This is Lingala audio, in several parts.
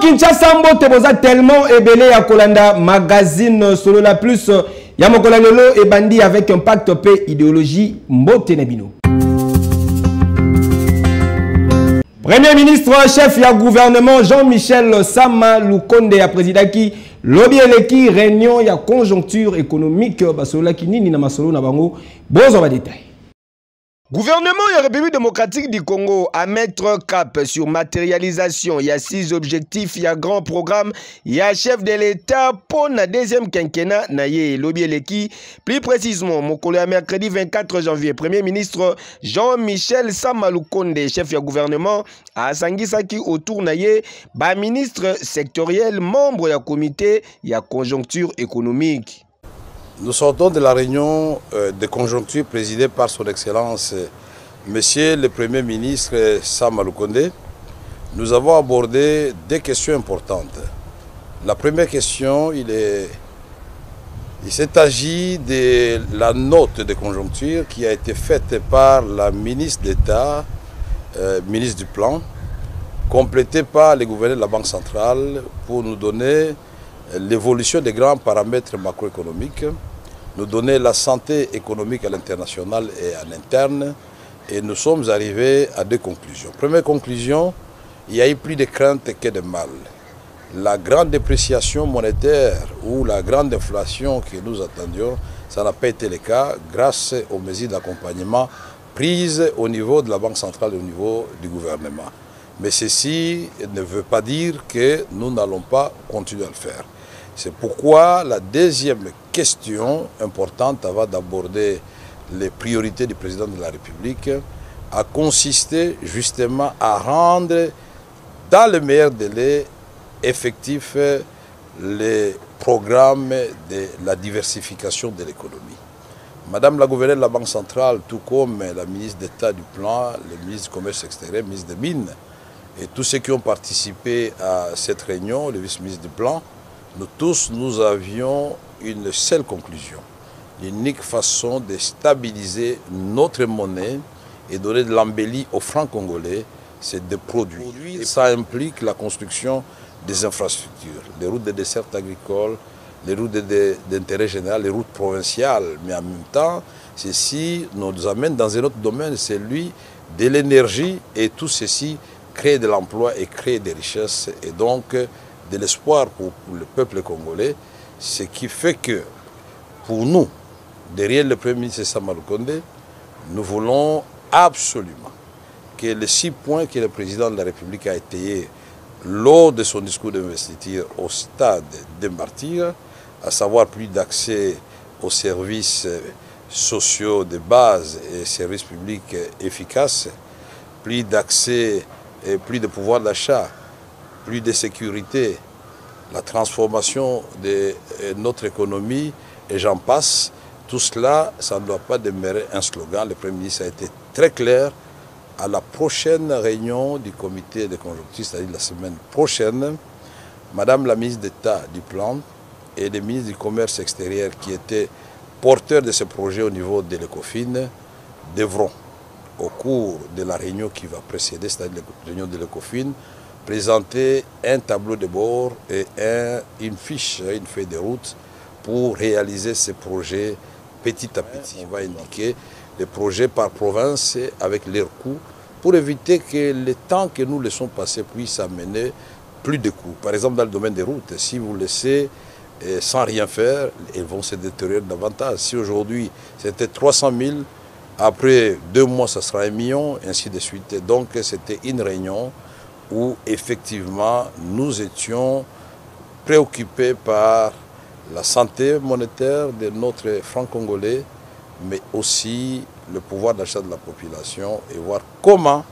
Kinshasa mbote boza tellement ébélé à Kolanda magazine solo la plus ya mokolalelo et bandi avec un pacte paix idéologie mbote nebino. Premier ministre chef ya gouvernement Jean-Michel Sama Lukonde a président qui lobby eleki réunion ya conjoncture économique basola ki nini na masolo na bango bozo ba détail. Gouvernement de la République démocratique du Congo à mettre cap sur matérialisation. Il y a 6 objectifs, il y a grand programme, il y a chef de l'État pour la deuxième quinquennat. Naye lobby eleki. Plus précisément, mon collègue mercredi 24 janvier, Premier ministre Jean-Michel Sama Lukonde, chef du gouvernement, a sangisaki autour naye, ba ministre sectoriel, membre du comité, il y a conjoncture économique. Nous sortons de la réunion de conjoncture présidée par son Excellence Monsieur le Premier ministre Sama Lukonde. Nous avons abordé des questions importantes. La première question, il s'est agi de la note de conjoncture qui a été faite par la ministre d'État, ministre du Plan, complétée par le gouverneur de la Banque centrale pour nous donner l'évolution des grands paramètres macroéconomiques, nous donner la santé économique à l'international et à l'interne, et nous sommes arrivés à 2 conclusions. Première conclusion, il y a eu plus de crainte que de mal. La grande dépréciation monétaire ou la grande inflation que nous attendions, ça n'a pas été le cas grâce aux mesures d'accompagnement prises au niveau de la Banque centrale et au niveau du gouvernement. Mais ceci ne veut pas dire que nous n'allons pas continuer à le faire. C'est pourquoi la deuxième question importante avant d'aborder les priorités du président de la République a consisté justement à rendre dans le meilleur délai effectif les programmes de la diversification de l'économie. Madame la gouverneure de la Banque centrale, tout comme la ministre d'État du Plan, le ministre du Commerce extérieur, le ministre des Mines et tous ceux qui ont participé à cette réunion, le vice-ministre du Plan, nous tous, nous avions une seule conclusion. L'unique façon de stabiliser notre monnaie et donner de l'embellie aux francs congolais, c'est de produire. Et ça implique la construction des infrastructures, les routes de dessert agricole, les routes d'intérêt général, les routes provinciales. Mais en même temps, ceci nous amène dans un autre domaine, celui de l'énergie, et tout ceci crée de l'emploi et crée des richesses. Et donc, de l'espoir pour le peuple congolais, ce qui fait que pour nous, derrière le Premier ministre Sama Lukonde, nous voulons absolument que les 6 points que le président de la République a étayés lors de son discours d'investiture au stade des martyrs, à savoir plus d'accès aux services sociaux de base et services publics efficaces, plus d'accès et plus de pouvoir d'achat, plus de sécurité, la transformation de notre économie, et j'en passe. Tout cela, ça ne doit pas demeurer un slogan. Le Premier ministre a été très clair. À la prochaine réunion du comité de conjoncture, c'est-à-dire la semaine prochaine, Madame la ministre d'État du Plan et le ministre du Commerce extérieur qui étaient porteurs de ce projet au niveau de l'ECOFIN devront, au cours de la réunion qui va précéder, c'est-à-dire la réunion de l'ECOFIN, présenter un tableau de bord et une fiche, une feuille de route pour réaliser ces projets petit à petit. On va indiquer les projets par province avec leurs coûts pour éviter que le temps que nous laissons passer puisse amener plus de coûts. Par exemple, dans le domaine des routes, si vous laissez sans rien faire, elles vont se détériorer davantage. Si aujourd'hui c'était 300 000, après 2 mois ça sera 1 million, ainsi de suite. Donc c'était une réunion où effectivement nous étions préoccupé par la santé monétaire de notre franc congolais, mais aussi le pouvoir d'achat de la population et voir comment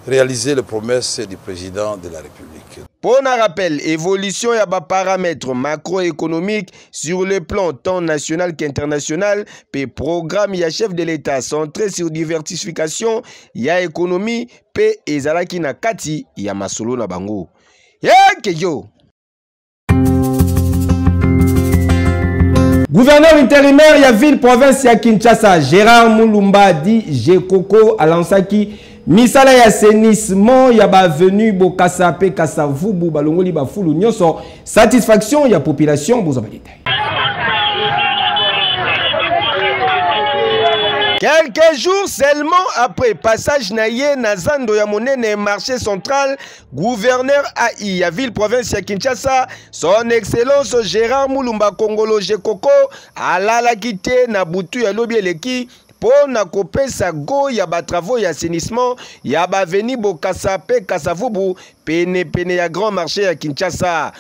réaliser les promesses du président de la République. Pour un rappel, évolution ya ba paramètres macroéconomiques sur le plan tant national qu'international, pe programme ya chef de l'État centré sur diversification ya économie pe ezalaki na kati ya masolo na bango. Yo. Gouverneur intérimaire ya ville province ya Kinshasa, Gérard Mulumba dit Jekoko alansaki misala ya assainissement ya ba venu Bokassa pe Kasavubu balongoli ba fulu nyonso satisfaction ya population bozabalite. Quelques jours seulement après passage naye na zando ya monene marché central, gouverneur AI ya ville province ya Kinshasa, son excellence Gérard Mulumba Kongolo Jekoko alala kite na butu ya lobi eleki pour na kopesa go ya ba travaux ya assainissement ya ba veni Bokassa pe Kasavubu pene ya grand marché ya Kinshasa.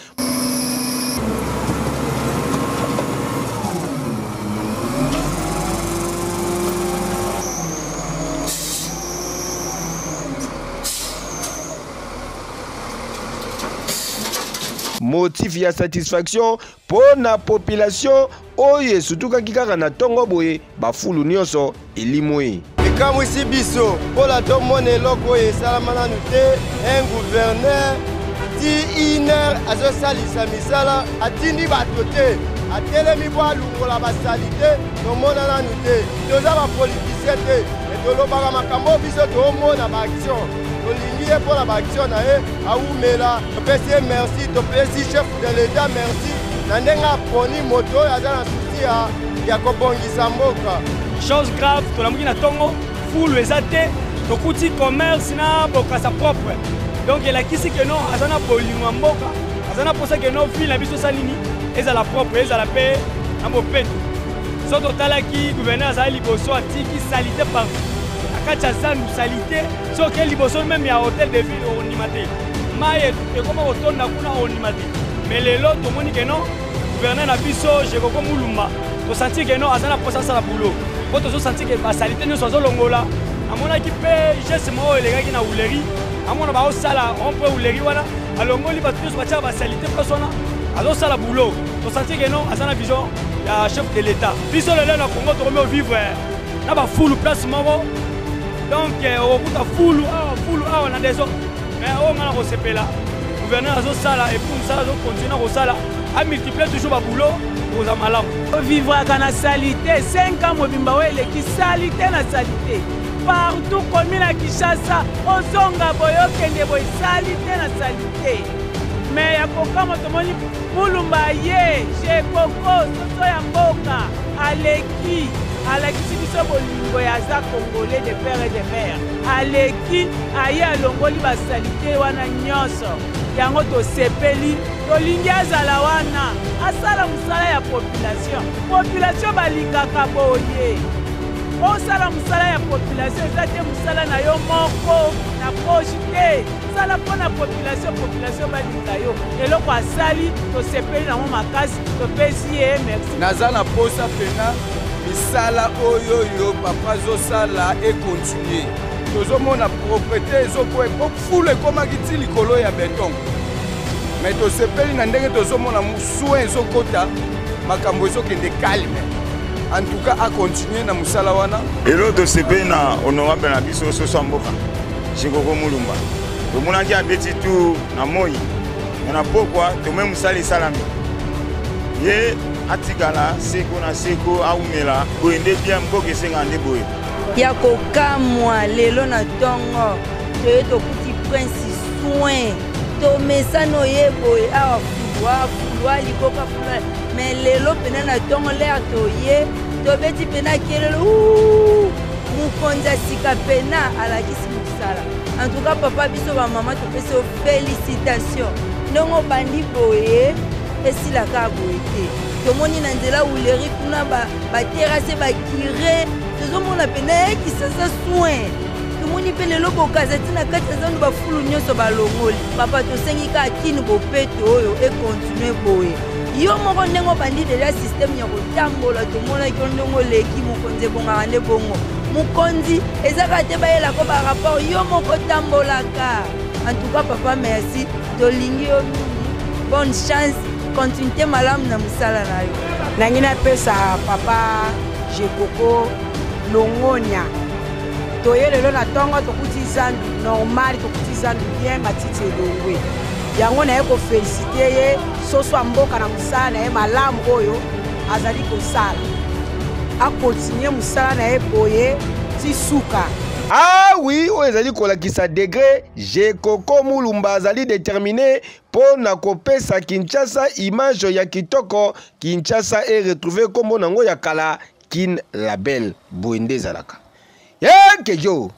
Motif ya satisfaction pour la population oye surtout kaka na tongo boye bafulu nyonso elimwe ekamu isi biso pola to mone loko e salamana nute un gouverneur ti iner azo salisa misala atindi bato te atelemi bwa lungola basalite to mona na nute toza ba politicien te etolobaka makambo biso to mona ba action tolingi pour la action na e aumela topesi merci topesi chef de l'État merci na ndenga poni moto azana souci ya kobongisa mboka chose grave tolamuki na tongo fulu ezate tokuti commerce na Bokassa propre donc elakisi ke non azana bolingo mboka azana posa ke non ville na biso salini ezala propre ezala pe na mopeto so totalaki gouverneur azali liboso atiki salité partout akacha zandu salité so ke liboso même ya hôtel de ville onimate maye ekoma otonda kuna onimate mais lelo tomoni ke non gouverneur na biso Jekoko Mulumba to sentir que non azana posa sala boulot po to sentir que ba salité nyonso azolongola amonaki pe geste mo elegaki na uleri amona ba osala on peut uleri wana alongoli ba tous bacha ba salité persona azosala boulot to sentir que non azana vision ya chef de l'État biso lelo na Congo to remet vivre na ba full place moko donc okuta full na deso mais on ngala ko sepela gouverneur azosala et pour ça azo continuer ko sala a multiplier toujours ba boulot aux amalam vivre kana salité 5 ans mobimba wele ki salité na salité partout commune à Kinshasa ozonga boyo kende boy salité na salité mais ya kokama tomoni Mulumba ye Jekoko soso ya mboka aleki biso bolingo ya za congolais de père et de mère aleki aye alongoli basalite wana nyonso yango tosepeli tolingi azala wana asala musala ya population balingaka boye osala musala ya population eza te musala na yo moko na poche te sala mpona population balinga yo eloko asali tosepeli nango makasi topesi ye merci naza na posa pena misala oyo yo papa zosala ekontinue tozomona propriété ezokoa fulu ekomaki ti likolo ya beton mais tosepeli na ndenge tozomona soin ezokota makambo ezokende calme en tout cas a continuer na musala wana elo tosepeli na honorable na biso soso mboka Jekoko Mulumba tomonaki abeti tu na moi na pokwa tome musala esalami ye atikala seko na seko aumela boye nde bien mboka esenga nde boye ya kokamwa lelo na tongo toye tokuti prince soin tomesano ye boye awa fulwa likoka fulwa mais lelo pena na tongo lere toye tobeti pena kelelo mokonzi asika pena alakisi mosala en tout cas papa biso bamama topesi yo félicitation ndongo bandi boye esilaka boye te tomoni na nzela uleri kuna baterase bakire tozomona pena ekisasa soin tomoni mpe lelo bokaza ntina kati ya zando bafulu nyonso balongoli papa tosengi kaka kini bopeto oyo ekontinue boye yo moko ndenge obandi deja systeme ya kotambola tomonaki ndenge oleki mokonzi ebongaka nde bongo mokonzi ezaka te bayelako barapport yo moko tambolaka. En tout cas papa merci tolingi yo mingi bonne chance continuité malamu na mosala na yo. Nangi napesa papa Jekoko Longonia toye lelo na ntongo tokuti zandu normal tokuti zandu bien matiti elongwe yango naye kofélicite ye soso ya mboka na mosala na ye malamu oyo azali kosala akontinue mosala na ye boye ti suka. Ah oui, ezali kolakisa degré Jekoko Mulumba azali déterminé pour na kopesa Kinshasa image ya kitoko. Kinshasa est retrouvé comme nango ya kala kin label boende zalaka. Kejo.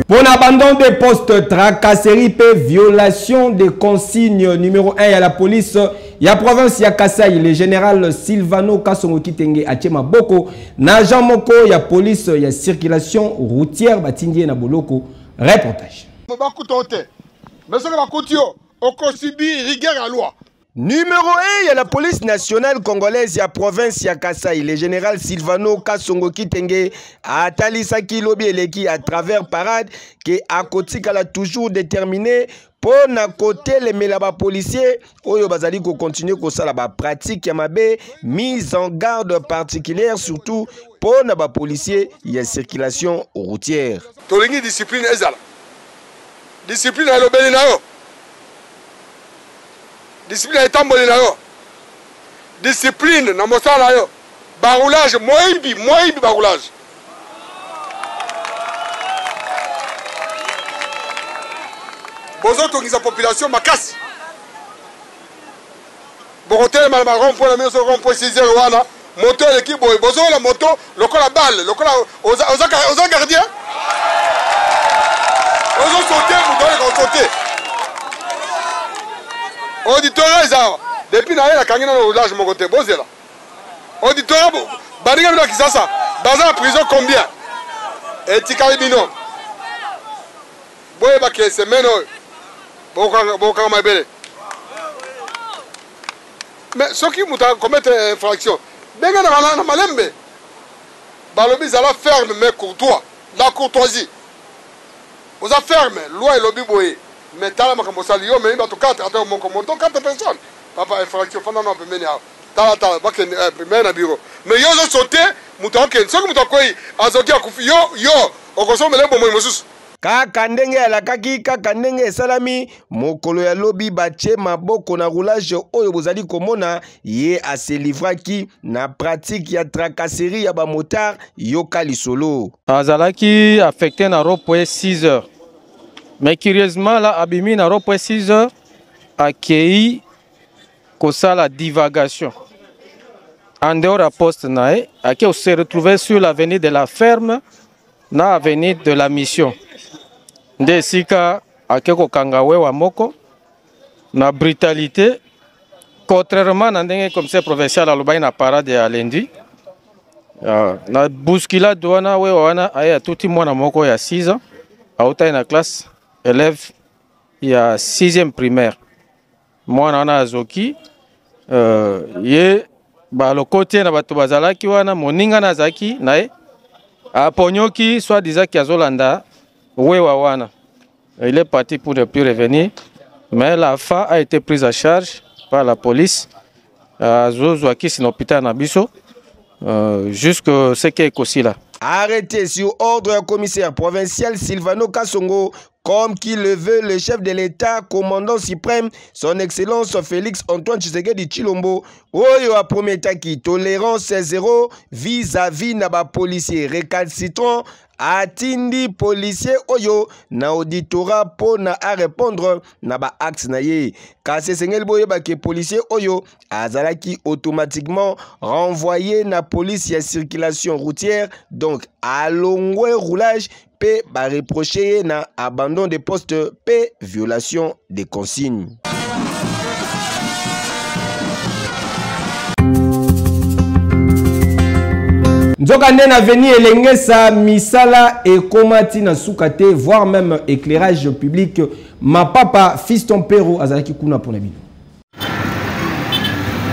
Pour l'abandon des postes, tracasserie et violation des consignes numéro 1 à la police, il y a province ya Kasai, le général Silvano Kasongo Kitenge Achema Boko, na Jean Moko, il y a police, il y a circulation routière, Batindie na Boloko. Reportage. Mais ce que va continuer, on subit rigueur à loi. Numéro 1, il y a la police nationale congolaise, il y a province ya Kasai, le général Silvano Kasongo Kitenge a talisaki lobi eleki à travers parade que Akotika l'a toujours déterminé pour na côté les melaba policiers oyo bazali ko continuer ko sala ba pratique ya mabe mise en garde particulière surtout pour na ba policiers il y a circulation routière. Tolingi discipline ezala. Discipline ya lobeli na yo. Discipline ya tamboli na yo. Discipline na mosala yo. Baroulage moibi baroulage. Bozo tongisa population makasi. Borotel ma rond-point la maison rond-point 6 wana. Moto l'équipe bozo la moto lokola balle lokola oza gardien. Ozo sauter vous devez sauter. Auditoire ça. Depuis na la kangina no roulage mon côté bozela. Auditoire baringa bila kisasa. Dans la prison combien? Et tikalibino. Boye ba ke semaine boka mabele. Mais ceux qui commettent infraction, benga na malembe. Balobi za la ferme mais courtois, la courtoisie. Vous a ferme, loi et lobby boye. Mais tala makambo sali yo mais bato 4 ata mon monto 4 personnes. Papa infraction fana no pe meni ha. Tala ba ke premier na bureau. Mais yo zo sauter muto ken, ceux qui muto koi azoki akufi yo okosomele bomo mosusu. Kaka ndenge alakaki kaka ndenge salami mokolo ya lobi bache maboko na roulage oyo bozali komona ye aselivraki na pratique ya tracasserie ya ba motard yoka lisolo azalaki affecté na rond-point 6 heures mais curieusement là abimi na rond-point 6 heures akei kosala divagation en dehors à poste nae akei se retrouver sur l'avenue de la ferme na avenue de la mission. Nde sika akeko kangawe wa moko na brutalité contrairement na ndenge comme c'est provincial alobai na parade ya lundi na bousculade wana we wana aya tuti mwana moko ya 6 ans auta na classe élève ya 6e primaire mwana wana azoki ye ba lokote na bato bazalaki wana moninga na zaki nae aponyoki soit disaki azolanda Wewawana. Il est parti pour ne plus revenir, mais la femme a été prise en charge par la police à Zozouaki, c'est l'hôpital Nabiso, jusqu'à ce qui est aussi là. Arrêté sur ordre du commissaire provincial Silvano Kasongo, comme qu'il le veut le chef de l'État, commandant suprême, son excellence Félix Antoine Tshisekedi Tshilombo, oyo a prometaki tolérance zéro vis-à-vis naba policier récalcitrant atindi policier oyo na auditorat po na a répondre na ba axe na ye kasi sengel boye ba ke policier oyo azalaki automatiquement renvoyé na police ya circulation routière donc alongwe roulage pe ba reproché na abandon de poste pe violation des consignes. Nzokande na veni elengesa misala et komati na soukate, voire même éclairage public. Ma papa Fiston Pero azalaki kuna pona bino.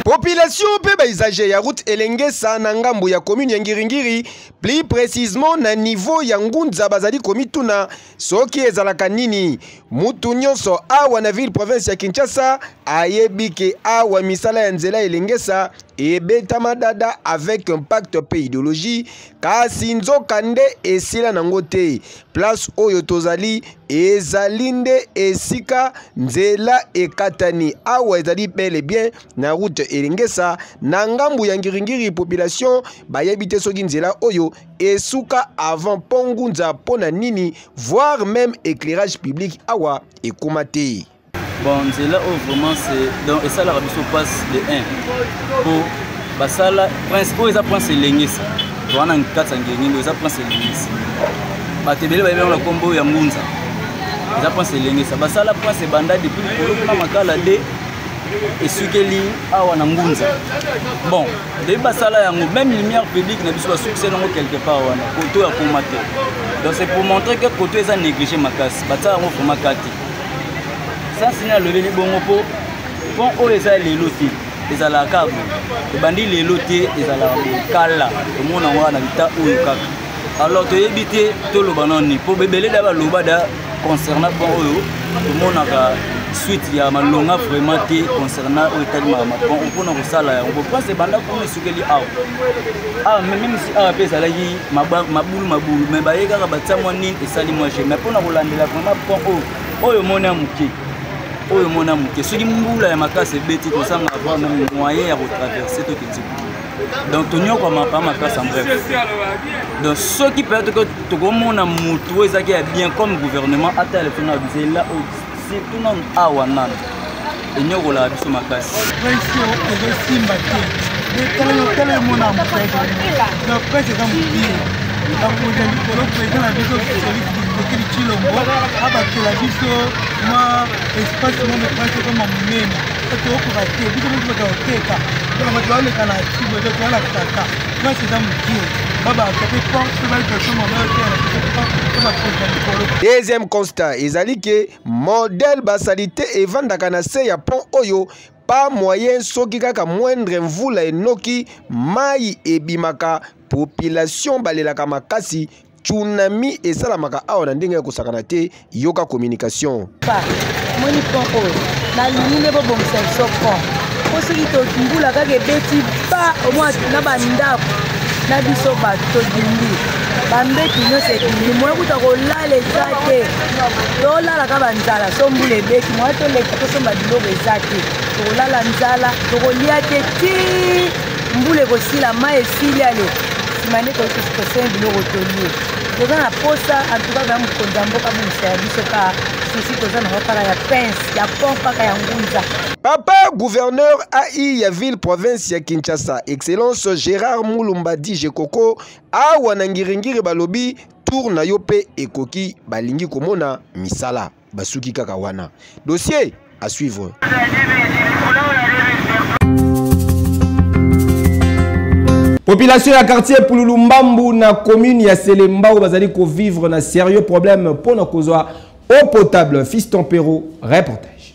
Population pe paysager ya route elengesa na ngambo ya commune ya Ngiringiri, plus précisément na niveau ya Ngunza bazali komituna soki ezalaka nini. Mutu nyonso awa na ville province ya Kinshasa ayebi ke awa misala ya nzela elengesa ebetama dada avec un pacte pe idéologie kasi nzokande esila nango te. Place oyo tozali ezali nde esika nzela ekatani awa ezali bel et bien na route elengesa na ngambu ya Ngiringiri. Population bayebi te soki nzela oyo esuka avant pongunza pona nini, voire même éclairage public awa ekoma te. Bon, nzela oyo vraiment c'est donc esalaka biso passe de 1 pour basala prince oyo eza prince elengesa wana nkatsa ngengingo eza prince elengesa batebele bayebela na kombo ya Ngunza eza prince elengesa basala prince banda depuis likolo na makala de esukeli awa na Ngunza. Bon, de basala yango même lumière publique na biso ba succès nango quelque part wana koto ya komate. Donc c'est pour montrer que koto eza négligé makasi batala ngo foma kati. Ça signal le bongo po pon oyo eza lelo te ezala kabo ebandi lelo te ezala kala omona wana bita oyo kaka. Alors toyebi te toloba noni po bebele da baloba da concernant pon oyo tomonaka suite ya malonga vraiment te concernant oyo tali mama pon mpona kosala yango po pense banda kono sukeli awa même si awa pe ezalaki mabulu mais baye kaka batia mwa nini esali mwa je mais mpona kolandela vraiment pon oyo mona moke oyo mona moke soki mbula ya makasi ebeti tosanga avoir même moyen ya retraverser to kiti. Donc tonyo kwa mapa makasi en bref. Donc ceux qui peut-être que tokomona mutu ezaki bien comme gouvernement ata le tona bizela surtout non awana enyo la biso makasi. Pression ezo simba te. Tele mona moke. Donc président Moubié. Donc le président a biso qui Chilombo abakela biso ma espace mo presse comme munene to ko batie biso mo ko teka to ma to ale kana chibo to ala kaka moi c'est dans Moubié baba ko porte va que son modèle. Deuxième constat ezali ke modèle basalite evandaka na se ya pont oyo pas moyen soki kaka moindre mvula enoki mai ebimaka population balelaka makasi tsunami esalamaka awa na ndenge ya kosakana te yoka communication. Moni poko na limine bo bomsa soko soki to mbula kaka ebeti ba au moins na bandako na biso bato dindi bambeti nyonso ekindi moya kuta kolala eza te tolala ka banzala so mbula ebeti moya toleka tosomba biloko eza te tokolala nzala tokolia te ti mbula ekosila mai esili ale simane kokosenga biloko tolie toza na posa antuka ba mokonzi ya mboka bomisa ya biso ka susi toza na kala ya pince ya pont paka ya Ngunza. Papa gouverneur AI ya ville province ya Kinshasa excellence Gérard Mulumba Dije Koko awa na Ngiringiri balobi tour na yo pe ekoki balingi komona misala basuki kaka wana. Dossier à suivre. Population ya quartier Pululumbambu na commune ya Selembao bazali ko vivre na sérieux problème pour na kozwa eau potable. Fiston Pero reportage.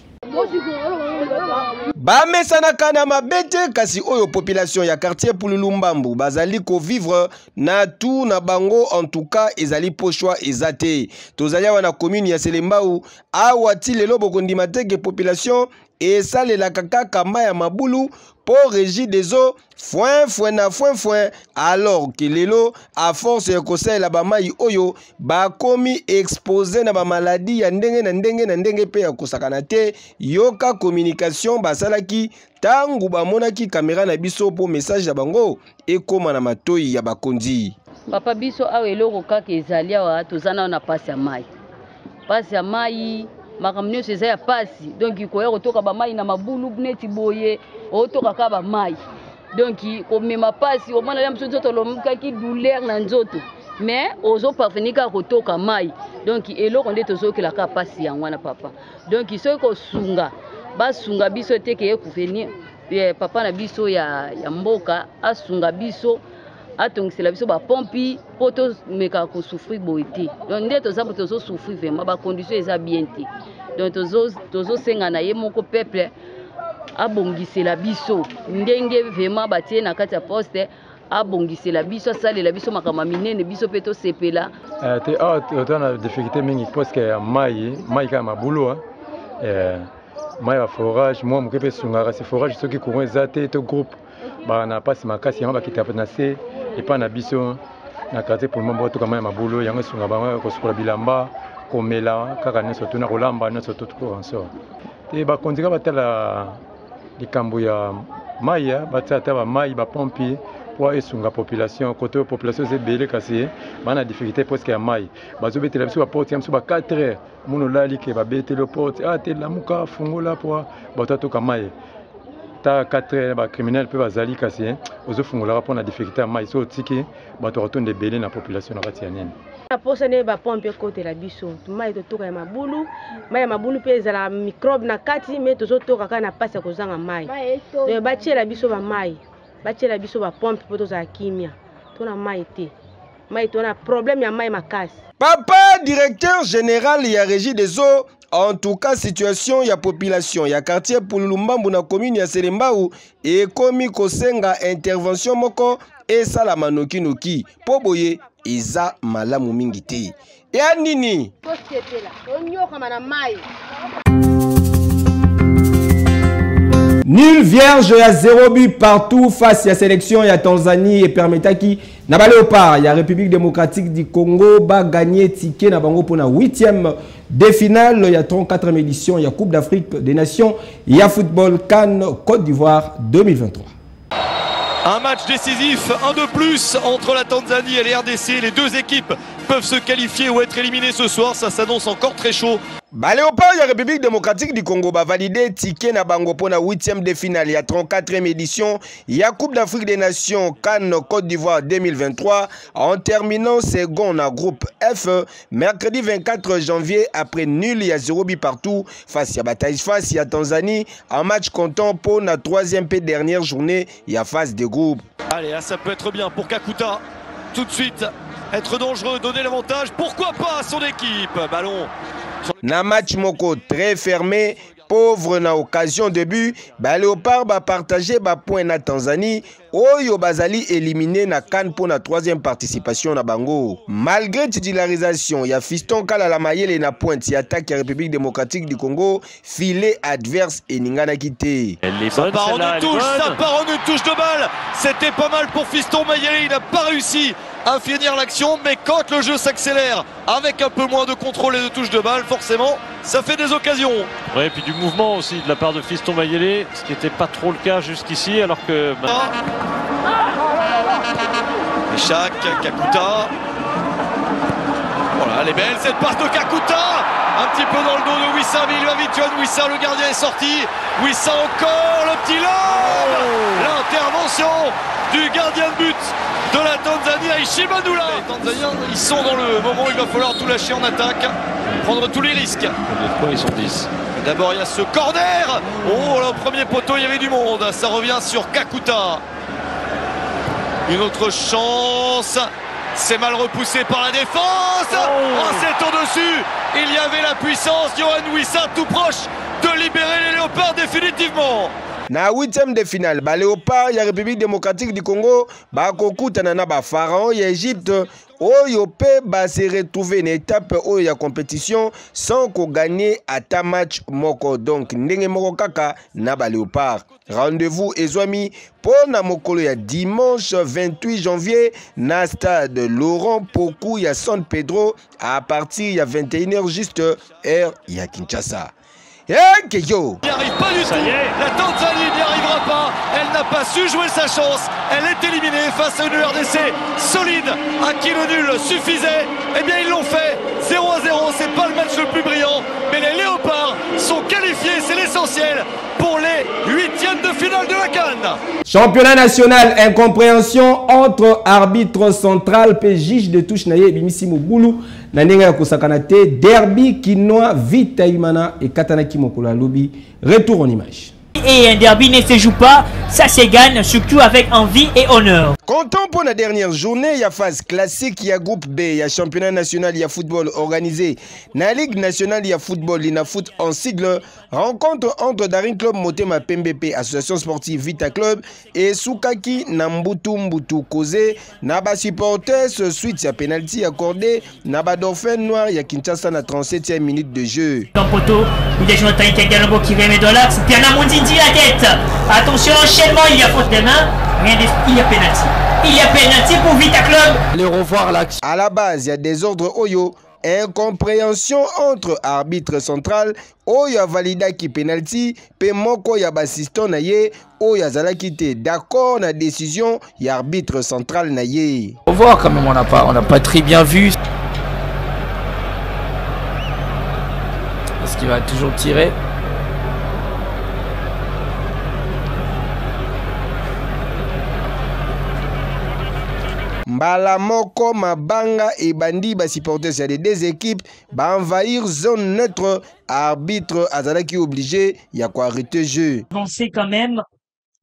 Bamesanaka na mabete kasi oyo population ya quartier Pululumbambu bazali ko vivre na tout na bango en tout cas ezali pochwa ezate. Tozali wana commune ya Selembao awati lelo bokondima teke population esalelaka kaka mai ya mabulu pour régie des eaux foin alors que lelo à force ya kosala ba mai oyo ba komi exposé na ba maladie ya ndenge na ndenge pe ya kosakana te yoka communication basalaki tangu bamonaki caméra na biso po message ya bango ekoma na matoi ya bakonzi. Papa biso awe eloko kaka ezali awa tozana na pasi ya mai makamnyo seza ya pasi donc ikoya kotoka ba mai na mabulu neti boye otoka ka ba mai donc komema pasi omona ya mso nzoto lomukaki douleur na nzoto mais ozo parvenika kotoka mai donc eloko nde tozokela ka pasi yango na papa donc iso ko sunga basunga biso teke ekufeni papa na biso ya mboka asunga biso atongisela biso bapompi mpo tomeka kosouffrir boye te. Donc nde tozambo tozosouffrir vraiment bacondition eza bien te. Donc tozosenga na ye moko peuple abongisela biso ndenge vraiment batie na kati ya poste abongisela biso asalela biso makambo minene biso mpe tosepela te awa na difficulté mingi poske ya mai kaka mabulu mai ya forage mwa moke mpe esungaka si forage soki courant eza te to groupe na mpasi makasi yango bakita na se epai na biso na quartier pour le moment toka mai ya mabulu yango esunga bango kosukola bilamba komela kaka nyonso to na kolamba nyonso to tukoranso te bakonzika batala likambo ya mai batia ata bamai bapompi po esunga population kote population ezebele kasi bana difficulté presque ya mai bazobetela biso baporte ya biso ba 4 heures mono olali ke babeteli porte te lamuka fungola po bato atoka mai ta 4 heures bacriminel mpe bazali kasi ozofungolaka mpona difficulté ya mai so otiki bato batonda ebele na population na kati ya nini naposa nde bapompe ekotela biso mai totoka ya mabulu mai ya mabulu mpe ezala microbe na kati me tozotoka kaka na mpasi ya kozanga mai batiela biso bamai batiela biso bapompe mpo tozala kimia tona mai te mai tona problème ya mai makasi. Papa directeur général ya régie des eaux, en tout cas situation ya population ya quartier Pululumbambu na commune ya Selembao et komi kosenga intervention moko esala noki po boye eza malamu mingi te. Ya nini? Nul vierge ya 0 but partout face à la sélection ya Tanzanie et permetaki na Léopard ya République démocratique du Congo ba gagner ticket na bango pour na 8e de finale ya 34e édition ya Coupe d'Afrique des Nations ya football CAN Côte d'Ivoire 2023. Un match décisif, un de plus entre la Tanzanie et les RDC. Les deux équipes peuvent se qualifier ou être éliminées ce soir. Ça s'annonce encore très chaud. Léopard ya République démocratique du Congo va valider ticket na bango pour la 8e de finale ya 34e édition ya Coupe d'Afrique des Nations CAN Côte d'Ivoire 2023 en terminant second na groupe F mercredi 24 janvier après nul ya 0 but partout face à Bataille face à Tanzanie en match comptant pour la 3e et dernière journée ya phase de groupe. Allez, là, ça peut être bien pour Kakuta. Tout de suite, être dangereux, donner l'avantage. Pourquoi pas à son équipe? Ballon. Na match moko très fermé, pauvre na occasion de but, Léopard va partager point na Tanzanie, Oyo Bazali éliminé na CAN pour la 3e participation na bango. Malgré titularisation, ya Fiston Kalala Mayele na pointe ya attaque ya République démocratique du Congo, filet adverse et Ningana quitté. Ça part en une touche, ça part en une touche de balle. C'était pas mal pour Fiston Mayele, il n'a pas réussi à finir l'action, mais quand le jeu s'accélère avec un peu moins de contrôle et de touche de balle, forcément, ça fait des occasions. Oui, et puis du mouvement aussi de la part de Fiston Mayele, ce qui n'était pas trop le cas jusqu'ici, alors que... Ishak, Kakuta. Voilà, elle est belle cette passe de Kakuta. Un petit peu dans le dos de Wissa, mais il va vite. Wissa, le gardien est sorti. Wissa encore, le petit lob. L'intervention du gardien de but de la Tanzanie, Aishi Manula. Les Tanzaniens, ils sont dans le moment où il va falloir tout lâcher en attaque, prendre tous les risques. Ils sont 10. D'abord, il y a ce corner. Oh, là, au premier poteau, il y avait du monde. Ça revient sur Kakuta. Une autre chance. C'est mal repoussé par la défense. Oh, c'est au-dessus. Il y avait la puissance. Yohan Wissa tout proche de libérer les Léopards définitivement. Na 8e de finale, Léopard ya République démocratique du Congo, kokutana na Pharaon ya Égypte, oyo pe se retrouver une étape oyo ya compétition sans ko gagner à ta match moko. Donc ndenge moko kaka na Léopard. Rendez-vous ezwami pour na mokolo ya dimanche 28 janvier na stade Laurent Pokou ya San Pedro à partir ya 21h juste heure ya Kinshasa. Il n'y arrive pas du tout. La Tanzanie n'y arrivera pas. Elle n'a pas su jouer sa chance. Elle est éliminée face à une RDC solide à qui le nul suffisait. Eh bien ils l'ont fait. 0-0, c'est pas le match le plus brillant, mais les Léopards sont qualifiés, c'est l'essentiel pour les 8e de finale de la CAN. Championnat national, incompréhension entre arbitre central et juge de touche naye Bimisi Mugulu na nenga kosakanate derby kinoa Vita Imana et Katanaki Mokola Lobi. Retour en image. Et un derby ne se joue pas, ça se gagne surtout avec envie et honneur. Content pour la dernière journée, il y a phase classique, il y a groupe B, il y a championnat national, il y a football organisé. La Ligue nationale, il y a football, il y a foot en sigle. Rencontre entre Daring Club Motema PMBP, Association sportive Vita Club, et Soukaki Nambutu Mbutu Kose. Naba supporters, suite à penalty accordé. Naba Dauphin Noir, il y a Kinshasa na 37e minute de jeu. Dans poteau, il y a Jonathan Galombo qui remet dans l'axe. Pierre Mundindi la tête. Attention, enchaînement, il y a faute de main. Il y a penalty. Il y a penalty pour Vita Club. Allez revoir l'action. À la base, il y a désordre Oyo. Incompréhension entre arbitre central. Oyo a validé qui penalty. Pe moko ya basiston na ye. Oyo a zalakite. D'accord na décision. Y arbitre central na ye. On voit quand même, on n'a pas très bien vu. Est-ce qu'il va toujours tirer? Mbala moko mabanga et bandi ba supporters il y a deux équipes ba envahir zone neutre, arbitre azalaki obligé il y a quoi arrêter jeu. On sait quand même.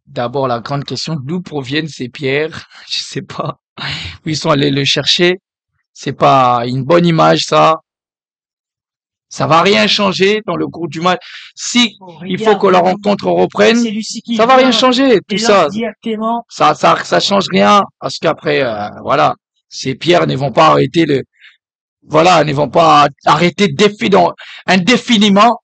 D'abord la grande question, d'où proviennent ces pierres? Je sais pas où ils sont allés le chercher. C'est pas une bonne image ça. Ça va rien changer dans le cours du match. Si il faut que la rencontre reprenne, ça va rien changer. Tout ça, ça change rien parce qu'après, voilà, ces pierres ne vont pas arrêter ne vont pas arrêter indéfiniment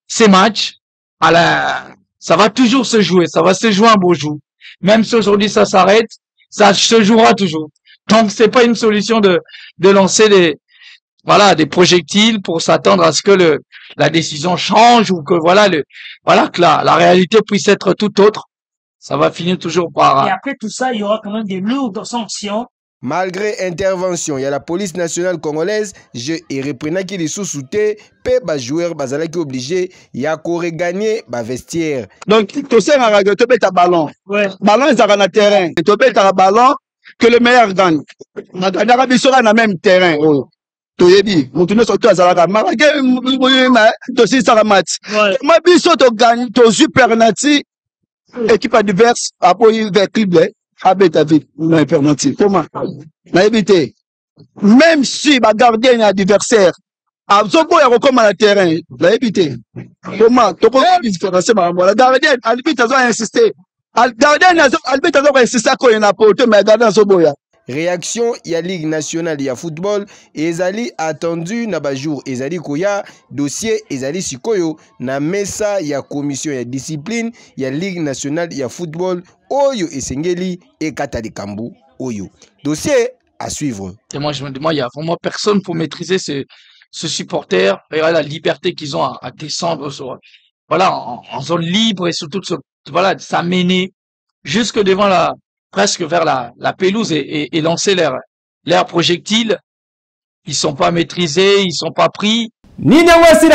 ces matchs. Ça va toujours se jouer. Ça va se jouer un beau jour. Même si aujourd'hui ça s'arrête, ça se jouera toujours. Donc c'est pas une solution de lancer des projectiles pour s'attendre à ce que la décision change ou que que la réalité puisse être tout autre. Ça va finir toujours par... Et après tout ça, il y aura quand même des lourdes sanctions. Malgré intervention, il y a la police nationale congolaise, je et reprenant qui les sous-soutés, pe joueurs bazalaki obligé, il y a qu'au regagner vestiaire. Donc, tu sais, tu mets ta ballon. Ouais. Ballon, ils ont un terrain. Tu mets ta ballon, que le meilleur gagne. On a gagné le même terrain. Toyebi, mutune soto azalaka marake muyima tosi saramat. Mabiso to gagne to supernati équipe adverse apoyi vers crible abeta vite na supernati. Comment? Na éviter. Même si ba gardien adversaire absobo ya kokoma na terrain, na éviter. Comment? To ko différencier ba la gardien arbitre azo insister. Al gardien arbitre azo insister ko na porte mais gardien azoboya. Réaction, il y a Ligue nationale, il y a football, Ezali attendu na bajour, Ezali koya, dossier, Ezali sikoyo, na mesa, il y a commission, il y a discipline, il y a Ligue nationale, il y a football, Oyo et Sengeli et Katali Kambu, Oyo. Dossier à suivre. Et moi, je me demande, il y a vraiment personne pour maîtriser ce supporter, et la liberté qu'ils ont à descendre en zone libre et surtout s'amener jusque devant presque vers la pelouse et lancer leurs projectiles. Ils sont pas maîtrisés, ils sont pas pris. Merci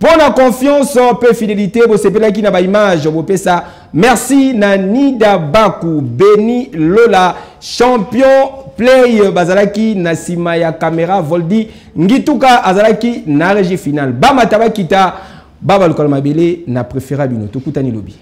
pour la confiance, peu fidélité, vous savez qui n'a pas image, vous pouvez ça. Merci Nida Baku, Beni Lola, champion play Bazalaki, Nasimaya Kamera, Voldi, Ngituka Azalaki, na régie finale. Bama Tabakita, Baba Lukalmabele, na préférable Bino, Tokutani Lobby.